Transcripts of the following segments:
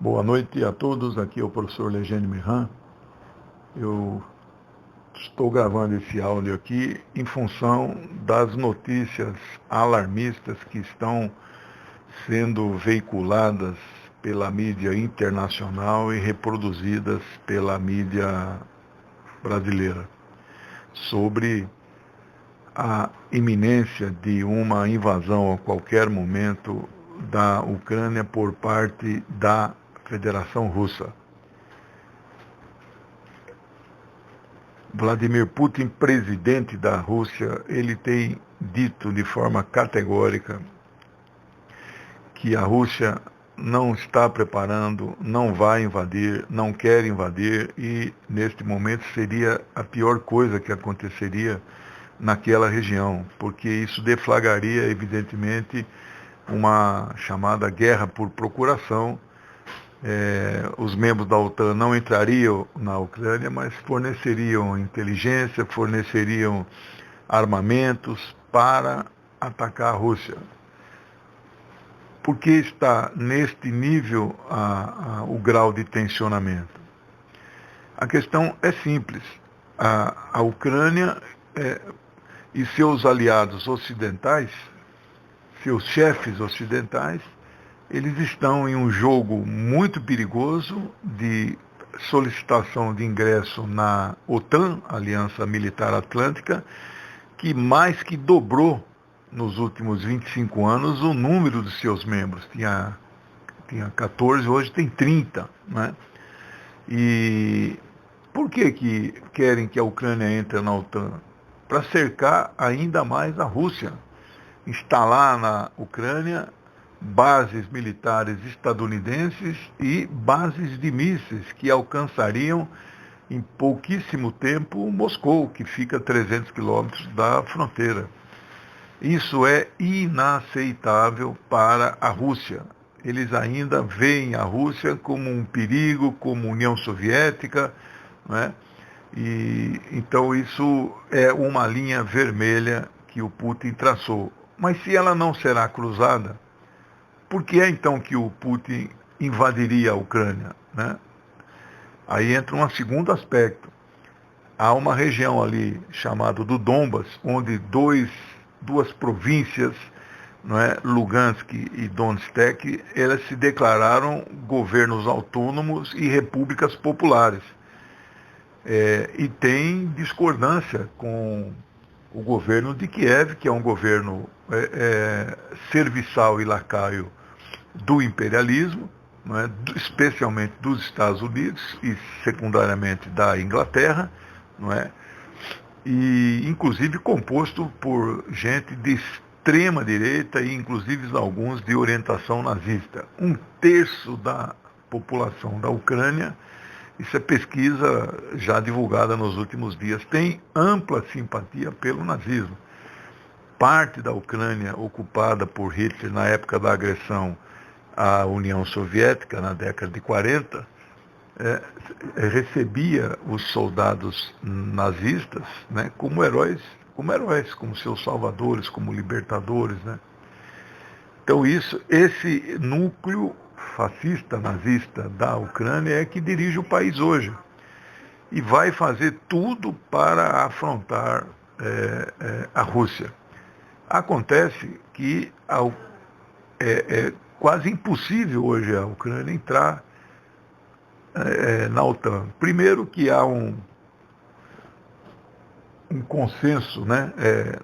Boa noite a todos, aqui é o professor Legene Mirran. Eu estou gravando esse áudio aqui em função das notícias alarmistas que estão sendo veiculadas pela mídia internacional e reproduzidas pela mídia brasileira sobre a iminência de uma invasão a qualquer momento da Ucrânia por parte da Federação Russa. Vladimir Putin, presidente da Rússia, ele tem dito de forma categórica que a Rússia não está preparando, não vai invadir, não quer invadir e, neste momento, seria a pior coisa que aconteceria naquela região, porque isso deflagraria, evidentemente, uma chamada guerra por procuração. Os membros da OTAN não entrariam na Ucrânia, mas forneceriam inteligência, forneceriam armamentos para atacar a Rússia. Por que está neste nível o grau de tensionamento? A questão é simples. A Ucrânia e seus aliados ocidentais, seus chefes ocidentais, eles estão em um jogo muito perigoso de solicitação de ingresso na OTAN, Aliança Militar Atlântica, que mais que dobrou nos últimos 25 anos o número de seus membros. Tinha 14, hoje tem 30. Né? E por que querem que a Ucrânia entre na OTAN? Para cercar ainda mais a Rússia, instalar na Ucrânia bases militares estadunidenses e bases de mísseis que alcançariam em pouquíssimo tempo Moscou, que fica a 300 quilômetros da fronteira. Isso é inaceitável para a Rússia. Eles ainda veem a Rússia como um perigo, como União Soviética, né? E então isso é uma linha vermelha que o Putin traçou. Mas se ela não será cruzada, por que é então que o Putin invadiria a Ucrânia? Né? Aí entra um segundo aspecto. Há uma região ali chamada do Donbas, onde duas províncias, não é, Lugansk e Donetsk, elas se declararam governos autônomos e repúblicas populares. E tem discordância com o governo de Kiev, que é um governo serviçal e lacaio do imperialismo, não é? Especialmente dos Estados Unidos e secundariamente da Inglaterra, não é? E inclusive composto por gente de extrema direita e inclusive alguns de orientação nazista. 1/3 da população da Ucrânia, isso é pesquisa já divulgada nos últimos dias, tem ampla simpatia pelo nazismo. Parte da Ucrânia ocupada por Hitler na época da agressão à União Soviética, na década de 40, recebia os soldados nazistas, né, como heróis, como seus salvadores, como libertadores. Né? Então esse núcleo fascista, nazista da Ucrânia é que dirige o país hoje e vai fazer tudo para afrontar a Rússia. Acontece que é quase impossível hoje a Ucrânia entrar na OTAN. Primeiro que há um consenso, né?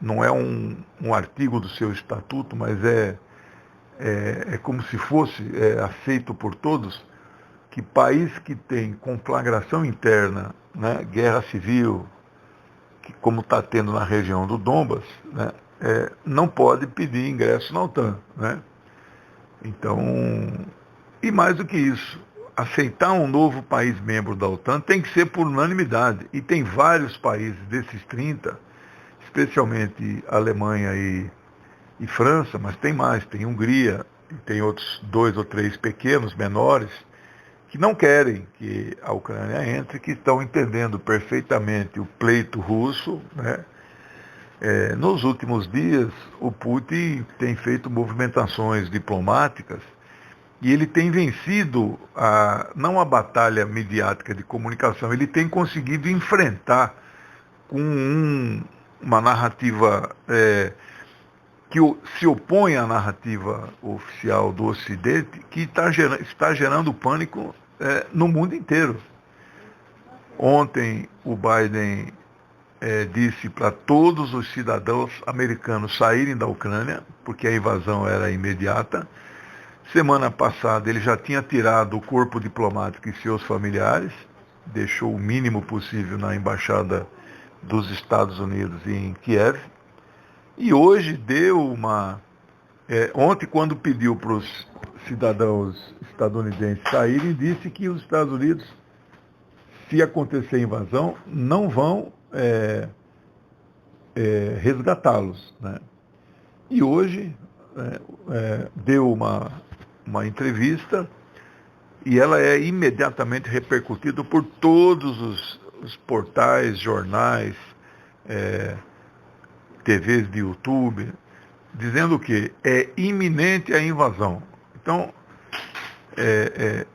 Não é um artigo do seu estatuto, mas é como se fosse aceito por todos, que país que tem conflagração interna, né, guerra civil, que, como está tendo na região do Donbas, né, não pode pedir ingresso na OTAN. Né? Então, e mais do que isso, aceitar um novo país membro da OTAN tem que ser por unanimidade. E tem vários países desses 30, especialmente Alemanha e França, mas tem mais, tem Hungria, e tem outros 2 ou 3 pequenos, menores, que não querem que a Ucrânia entre, que estão entendendo perfeitamente o pleito russo. Né? Nos últimos dias, o Putin tem feito movimentações diplomáticas E ele tem vencido, não a batalha midiática de comunicação, ele tem conseguido enfrentar com uma narrativa que se opõe à narrativa oficial do Ocidente, que está gerando pânico no mundo inteiro. Ontem o Biden disse para todos os cidadãos americanos saírem da Ucrânia, porque a invasão era imediata. Semana passada ele já tinha tirado o corpo diplomático e seus familiares, deixou o mínimo possível na embaixada dos Estados Unidos em Kiev. E hoje deu ontem, quando pediu para os cidadãos estadunidenses saírem, disse que os Estados Unidos, se acontecer invasão, não vão resgatá-los, né? E hoje deu uma entrevista e ela é imediatamente repercutida por todos os portais, jornais, TVs de YouTube, dizendo que é iminente a invasão. Então,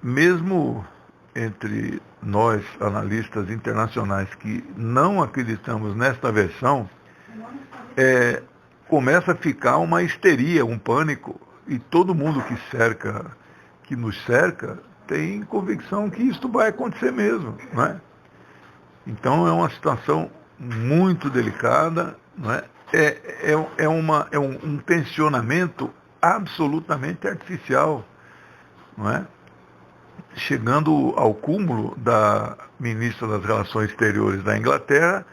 mesmo entre nós, analistas internacionais, que não acreditamos nesta versão, começa a ficar uma histeria, um pânico, e todo mundo que nos cerca, tem convicção que isso vai acontecer mesmo, não é? Então é uma situação muito delicada, não é? É um tensionamento absolutamente artificial, não é? Chegando ao cúmulo da ministra das Relações Exteriores da Inglaterra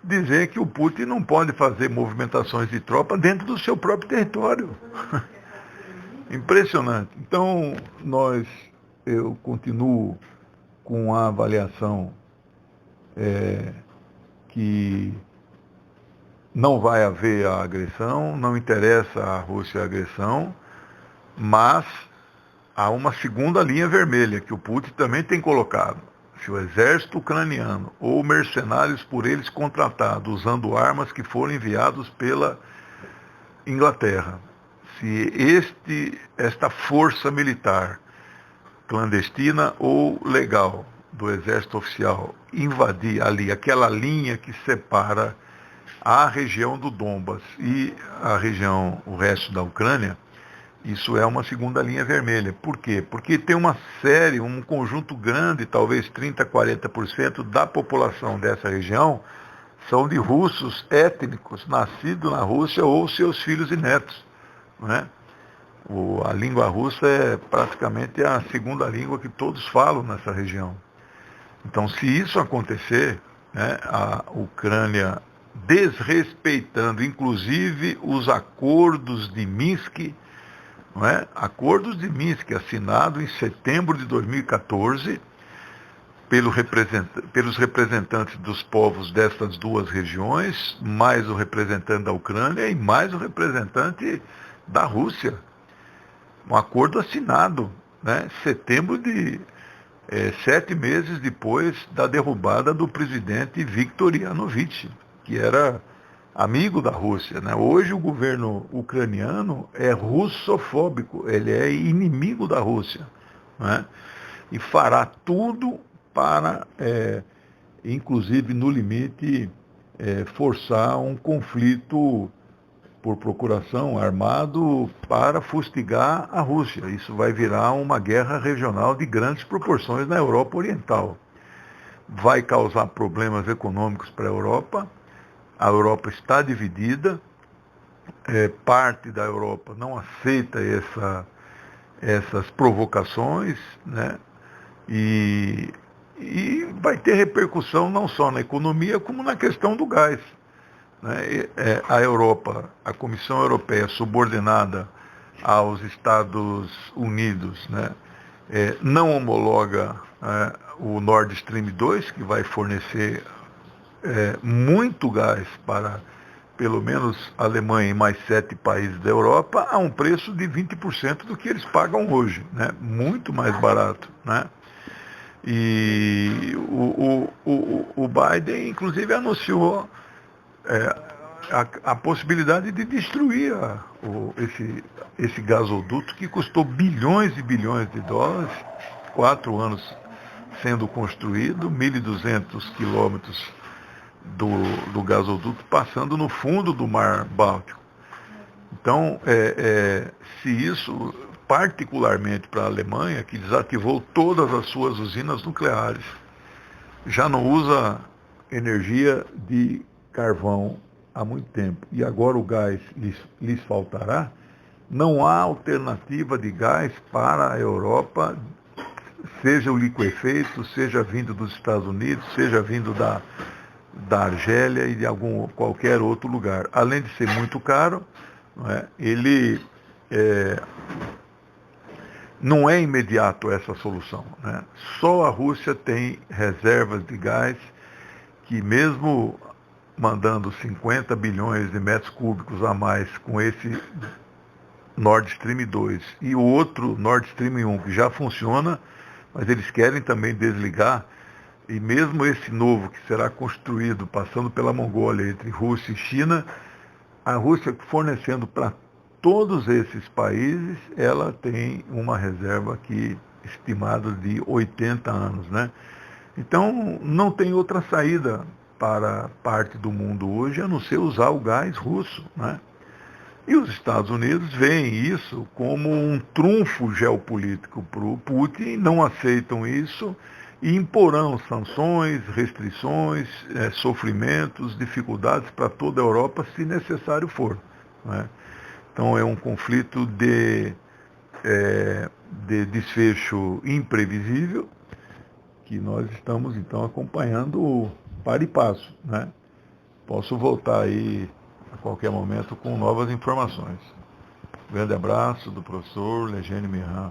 dizer que o Putin não pode fazer movimentações de tropa dentro do seu próprio território. Impressionante. Então, eu continuo com a avaliação que não vai haver a agressão, não interessa à Rússia a agressão, mas há uma segunda linha vermelha que o Putin também tem colocado. Se o exército ucraniano ou mercenários por eles contratados, usando armas que foram enviados pela Inglaterra, se esta força militar, clandestina ou legal, do exército oficial, invadir ali aquela linha que separa a região do Donbas e o resto da Ucrânia, isso é uma segunda linha vermelha. Por quê? Porque tem um conjunto grande, talvez 30%, 40% da população dessa região são de russos étnicos, nascidos na Rússia ou seus filhos e netos, não é? A língua russa é praticamente a segunda língua que todos falam nessa região. Então, se isso acontecer, né, a Ucrânia desrespeitando, inclusive, os acordos de Minsk, não é? Acordos de Minsk, assinado em setembro de 2014, pelos representantes dos povos dessas duas regiões, mais o representante da Ucrânia e mais o representante da Rússia. Um acordo assinado, né? Setembro 7 meses depois da derrubada do presidente Viktor Yanukovych, que era amigo da Rússia, né? Hoje o governo ucraniano é russofóbico, ele é inimigo da Rússia, né? E fará tudo para, inclusive no limite, forçar um conflito por procuração armado para fustigar a Rússia. Isso vai virar uma guerra regional de grandes proporções na Europa Oriental. Vai causar problemas econômicos para a Europa Europa está dividida, parte da Europa não aceita essas provocações, né? E vai ter repercussão não só na economia, como na questão do gás, né? A Europa, a Comissão Europeia, subordinada aos Estados Unidos, né? Não homologa o Nord Stream 2, que vai fornecer muito gás para pelo menos a Alemanha e mais 7 países da Europa a um preço de 20% do que eles pagam hoje, né? Muito mais barato, né? E o Biden, inclusive, anunciou a possibilidade de destruir esse gasoduto que custou bilhões e bilhões de dólares, 4 anos sendo construído, 1.200 quilômetros do gasoduto passando no fundo do Mar Báltico. Então, se isso, particularmente para a Alemanha, que desativou todas as suas usinas nucleares, já não usa energia de carvão há muito tempo, e agora o gás lhes faltará, não há alternativa de gás para a Europa, seja o liquefeito, seja vindo dos Estados Unidos, seja vindo da Argélia e de qualquer outro lugar. Além de ser muito caro, não é? Ele não é imediato essa solução, né? Só a Rússia tem reservas de gás que, mesmo mandando 50 bilhões de metros cúbicos a mais com esse Nord Stream 2 e o outro Nord Stream 1 que já funciona, mas eles querem também desligar, e mesmo esse novo que será construído passando pela Mongólia entre Rússia e China, a Rússia fornecendo para todos esses países, ela tem uma reserva aqui estimada de 80 anos, né? Então, não tem outra saída para parte do mundo hoje a não ser usar o gás russo, né? E os Estados Unidos veem isso como um trunfo geopolítico para o Putin, não aceitam isso e imporão sanções, restrições, sofrimentos, dificuldades para toda a Europa, se necessário for, né? Então é um conflito de desfecho imprevisível, que nós estamos então acompanhando para e passo, né? Posso voltar aí a qualquer momento com novas informações. Grande abraço do professor Legênio Mirran.